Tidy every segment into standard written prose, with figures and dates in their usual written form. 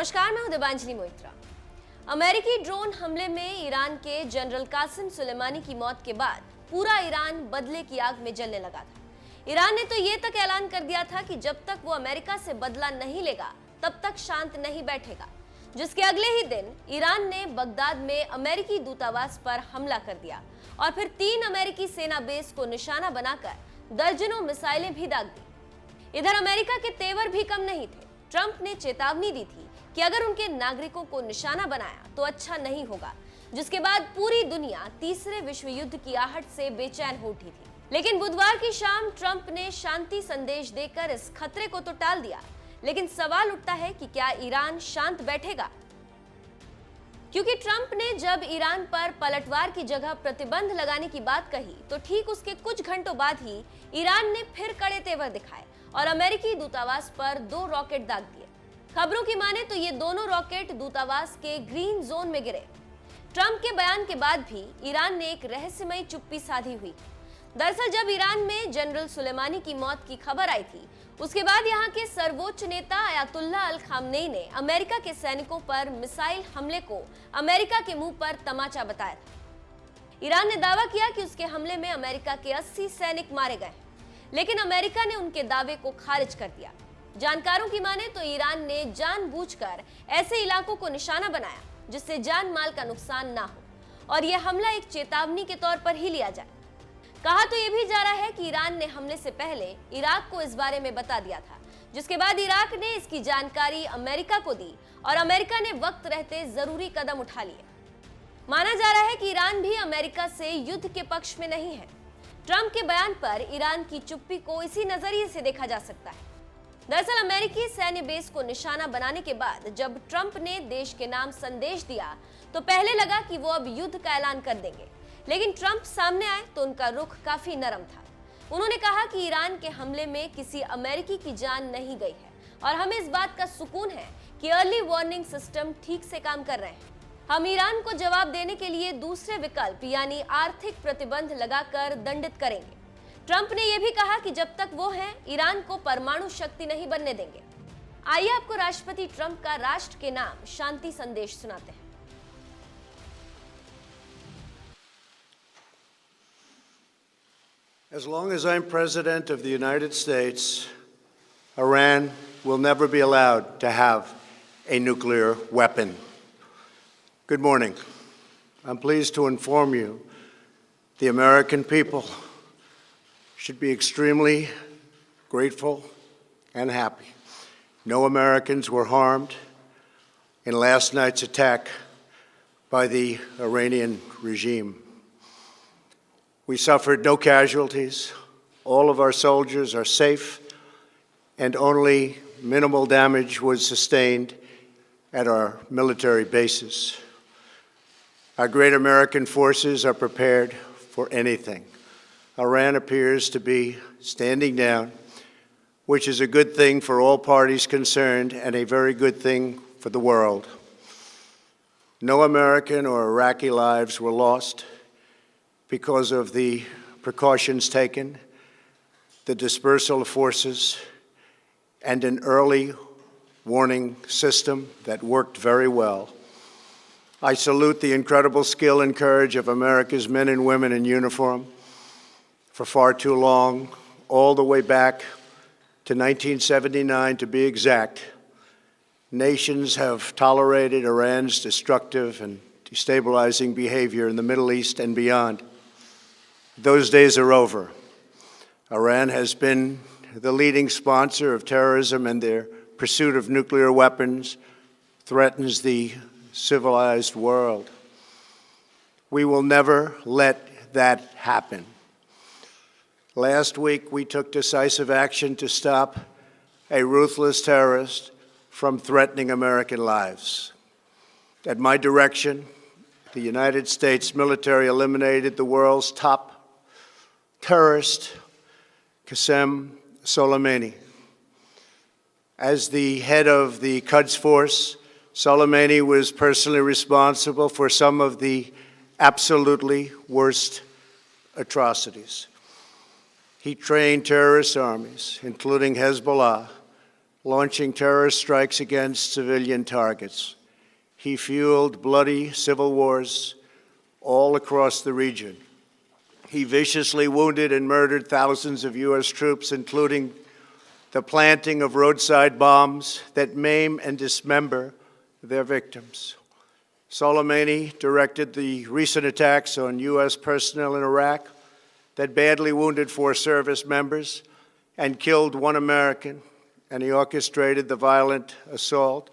नमस्कार, मैं हूं देवांजलि मोइत्रा। अमेरिकी ड्रोन हमले में ईरान के जनरल कासिम सुलेमानी की मौत के बाद पूरा ईरान बदले की आग में जलने लगा था। ईरान ने तो ये तक ऐलान कर दिया था कि जब तक वो अमेरिका से बदला नहीं लेगा तब तक शांत नहीं बैठेगा, जिसके अगले ही दिन ईरान ने बगदाद में अमेरिकी दूतावास पर हमला कर दिया और फिर 3 अमेरिकी सेना बेस को निशाना बनाकर दर्जनों मिसाइलें भी दाग दी। इधर अमेरिका के तेवर भी कम नहीं थे। ट्रंप ने चेतावनी दी थी कि अगर उनके नागरिकों को निशाना बनाया तो अच्छा नहीं होगा, जिसके बाद पूरी दुनिया तीसरे विश्व युद्ध की आहट से बेचैन हो उठी थी। लेकिन बुधवार की शाम ट्रंप ने शांति संदेश देकर इस खतरे को तो टाल दिया, लेकिन सवाल उठता है कि क्या ईरान शांत बैठेगा? क्योंकि ट्रंप ने जब ईरान पर पलटवार की जगह प्रतिबंध लगाने की बात कही तो ठीक उसके कुछ घंटों बाद ही ईरान ने फिर कड़े तेवर दिखाए और अमेरिकी दूतावास पर 2 रॉकेट दाग दिए। खबरों की माने तो ये दोनों रॉकेट दूतावास के ग्रीन जोन में गिरे। ट्रंप के बयान के बाद भी ईरान ने एक रहस्यमयी चुप्पी साधी हुई। दरअसल जब ईरान में जनरल सुलेमानी की मौत की खबर आई थी, उसके बाद यहाँ के सर्वोच्च नेता अयातुल्ला अल खामनेई ने अमेरिका के सैनिकों पर मिसाइल हमले को अमेरिका के मुंह पर तमाचा बताया था। ईरान ने दावा किया कि उसके हमले में अमेरिका के 80 सैनिक मारे गए, लेकिन अमेरिका ने उनके दावे को खारिज कर दिया। जानकारों की माने तो ईरान ने जानबूझकर ऐसे इलाकों को निशाना बनाया जिससे जान माल का नुकसान ना हो और यह हमला एक चेतावनी के तौर पर ही लिया जाए। कहा तो यह भी जा रहा है कि ईरान ने हमले से पहले इराक को इस बारे में बता दिया था, जिसके बाद इराक ने इसकी जानकारी अमेरिका को दी और अमेरिका ने वक्त रहते जरूरी कदम उठा लिए। माना जा रहा है कि ईरान भी अमेरिका से युद्ध के पक्ष में नहीं है। ट्रंप के बयान पर ईरान की चुप्पी को इसी नजरिए से देखा जा सकता है। दरअसल अमेरिकी सैन्य बेस को निशाना बनाने के बाद जब ट्रंप ने देश के नाम संदेश दिया तो पहले लगा कि वो अब युद्ध का ऐलान कर देंगे, लेकिन ट्रंप सामने आए तो उनका रुख काफी नरम था। उन्होंने कहा कि ईरान के हमले में किसी अमेरिकी की जान नहीं गई है और हमें इस बात का सुकून है कि अर्ली वार्निंग सिस्टम ठीक से काम कर रहे हैं। हम ईरान को जवाब देने के लिए दूसरे विकल्प यानी आर्थिक प्रतिबंध लगाकर दंडित करेंगे। ट्रंप ने यह भी कहा कि जब तक वो हैं, ईरान को परमाणु शक्ति नहीं बनने देंगे। आइए आपको राष्ट्रपति ट्रंप का राष्ट्र के नाम शांति संदेश सुनाते हैं। As long as I'm President of the United States, Iran will never be allowed to have a nuclear weapon. Good morning. I'm pleased to inform you the American people should be extremely grateful and happy. No Americans were harmed in last night's attack by the Iranian regime. We suffered no casualties. All of our soldiers are safe, and only minimal damage was sustained at our military bases. Our great American forces are prepared for anything. Iran appears to be standing down, which is a good thing for all parties concerned and a very good thing for the world. No American or Iraqi lives were lost because of the precautions taken, the dispersal of forces, and an early warning system that worked very well. I salute the incredible skill and courage of America's men and women in uniform. For far too long, all the way back to 1979 to be exact, nations have tolerated Iran's destructive and destabilizing behavior in the Middle East and beyond. Those days are over. Iran has been the leading sponsor of terrorism, and their pursuit of nuclear weapons threatens the civilized world. We will never let that happen. Last week, we took decisive action to stop a ruthless terrorist from threatening American lives. At my direction, the United States military eliminated the world's top terrorist, Qasem Soleimani. As the head of the Quds Force, Soleimani was personally responsible for some of the absolutely worst atrocities. He trained terrorist armies, including Hezbollah, launching terrorist strikes against civilian targets. He fueled bloody civil wars all across the region. He viciously wounded and murdered thousands of U.S. troops, including the planting of roadside bombs that maim and dismember their victims. Soleimani directed the recent attacks on U.S. personnel in Iraq that badly wounded 4 service members and killed 1 American, and he orchestrated the violent assault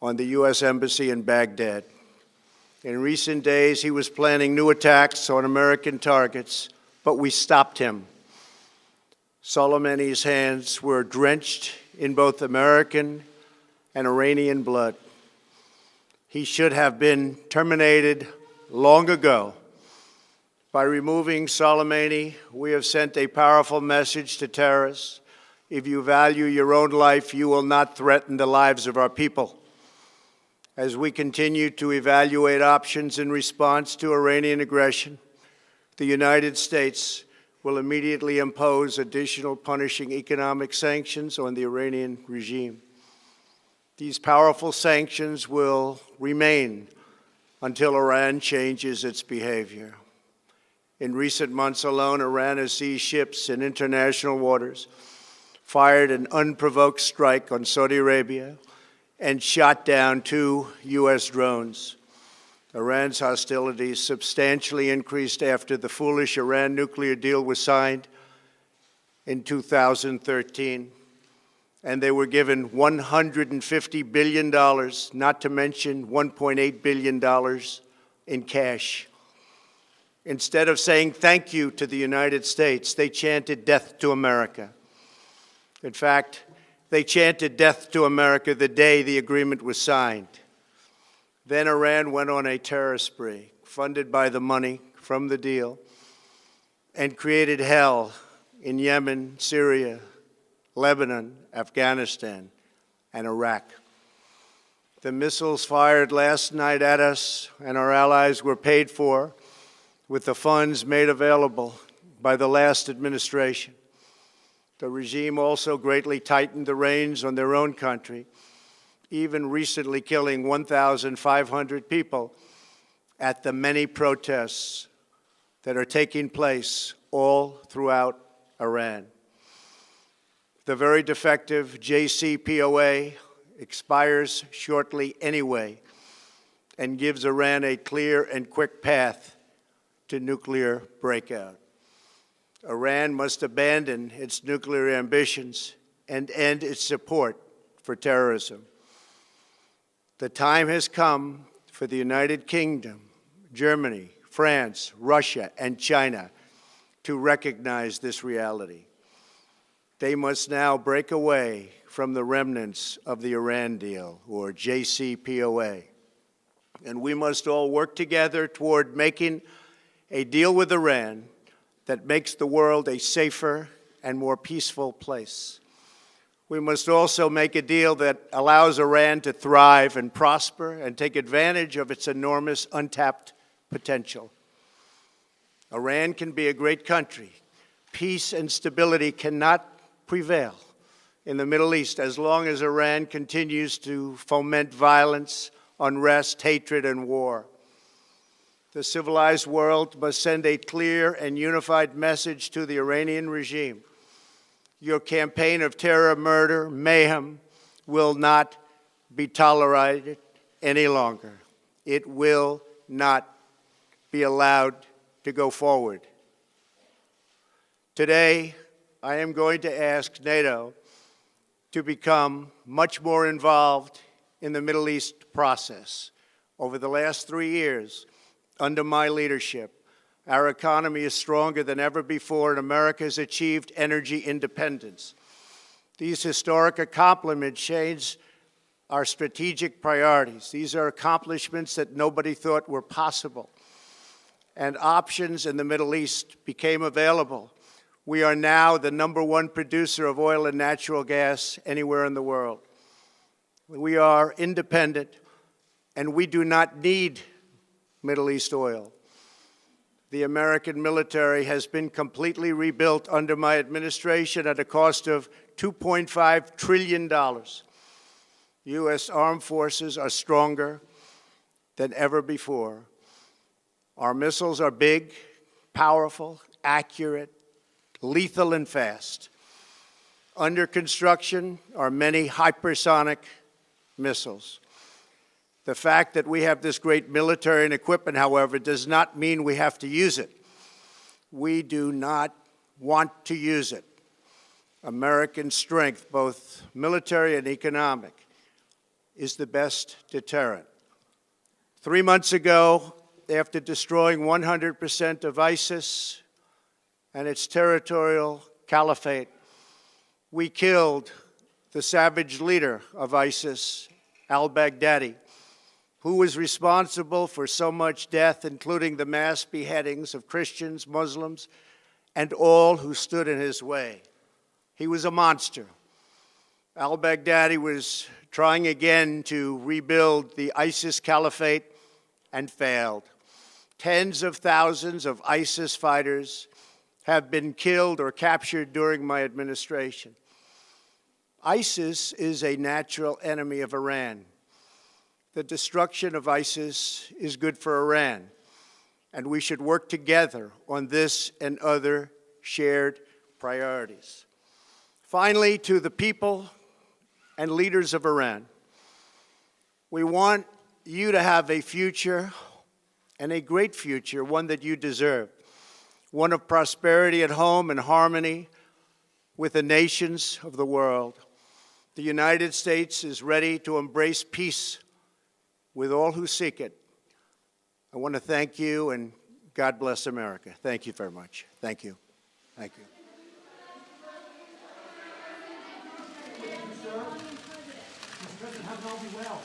on the U.S. Embassy in Baghdad. In recent days, he was planning new attacks on American targets, but we stopped him. Soleimani's hands were drenched in both American and Iranian blood. He should have been terminated long ago. By removing Soleimani, we have sent a powerful message to terrorists. If you value your own life, you will not threaten the lives of our people. As we continue to evaluate options in response to Iranian aggression, the United States will immediately impose additional punishing economic sanctions on the Iranian regime. These powerful sanctions will remain until Iran changes its behavior. In recent months alone, Iran has seized ships in international waters, fired an unprovoked strike on Saudi Arabia, and shot down 2 U.S. drones. Iran's hostilities substantially increased after the foolish Iran nuclear deal was signed in 2013, and they were given $150 billion, not to mention $1.8 billion in cash. Instead of saying thank you to the United States, they chanted death to America. In fact, they chanted death to America the day the agreement was signed. Then Iran went on a terror spree, funded by the money from the deal, and created hell in Yemen, Syria, Lebanon, Afghanistan, and Iraq. The missiles fired last night at us and our allies were paid for with the funds made available by the last administration. The regime also greatly tightened the reins on their own country, even recently killing 1,500 people at the many protests that are taking place all throughout Iran. The very defective JCPOA expires shortly anyway and gives Iran a clear and quick path to nuclear breakout. Iran must abandon its nuclear ambitions and end its support for terrorism. The time has come for the United Kingdom, Germany, France, Russia, and China to recognize this reality. They must now break away from the remnants of the Iran deal, or JCPOA. And we must all work together toward making a deal with Iran that makes the world a safer and more peaceful place. We must also make a deal that allows Iran to thrive and prosper and take advantage of its enormous untapped potential. Iran can be a great country. Peace and stability cannot prevail in the Middle East as long as Iran continues to foment violence, unrest, hatred, and war. The civilized world must send a clear and unified message to the Iranian regime. Your campaign of terror, murder, mayhem will not be tolerated any longer. It will not be allowed to go forward. Today, I am going to ask NATO to become much more involved in the Middle East process. Over the last 3 years, under my leadership, our economy is stronger than ever before, and America has achieved energy independence. These historic accomplishments change our strategic priorities. These are accomplishments that nobody thought were possible. And options in the Middle East became available. We are now the #1 producer of oil and natural gas anywhere in the world. We are independent, and we do not need Middle East oil. The American military has been completely rebuilt under my administration at a cost of $2.5 trillion. U.S. armed forces are stronger than ever before. Our missiles are big, powerful, accurate, lethal, and fast. Under construction are many hypersonic missiles. The fact that we have this great military and equipment, however, does not mean we have to use it. We do not want to use it. American strength, both military and economic, is the best deterrent. 3 months ago, after destroying 100% of ISIS and its territorial caliphate, we killed the savage leader of ISIS, al-Baghdadi, who was responsible for so much death, including the mass beheadings of Christians, Muslims, and all who stood in his way. He was a monster. Al-Baghdadi was trying again to rebuild the ISIS caliphate and failed. Tens of thousands of ISIS fighters have been killed or captured during my administration. ISIS is a natural enemy of Iran. The destruction of ISIS is good for Iran, and we should work together on this and other shared priorities. Finally, to the people and leaders of Iran, we want you to have a future, and a great future, one that you deserve, one of prosperity at home and harmony with the nations of the world. The United States is ready to embrace peace with all who seek it. I want to thank you, and God bless America. Thank you very much. Thank you. Thank you. Mr. President, have it all be well.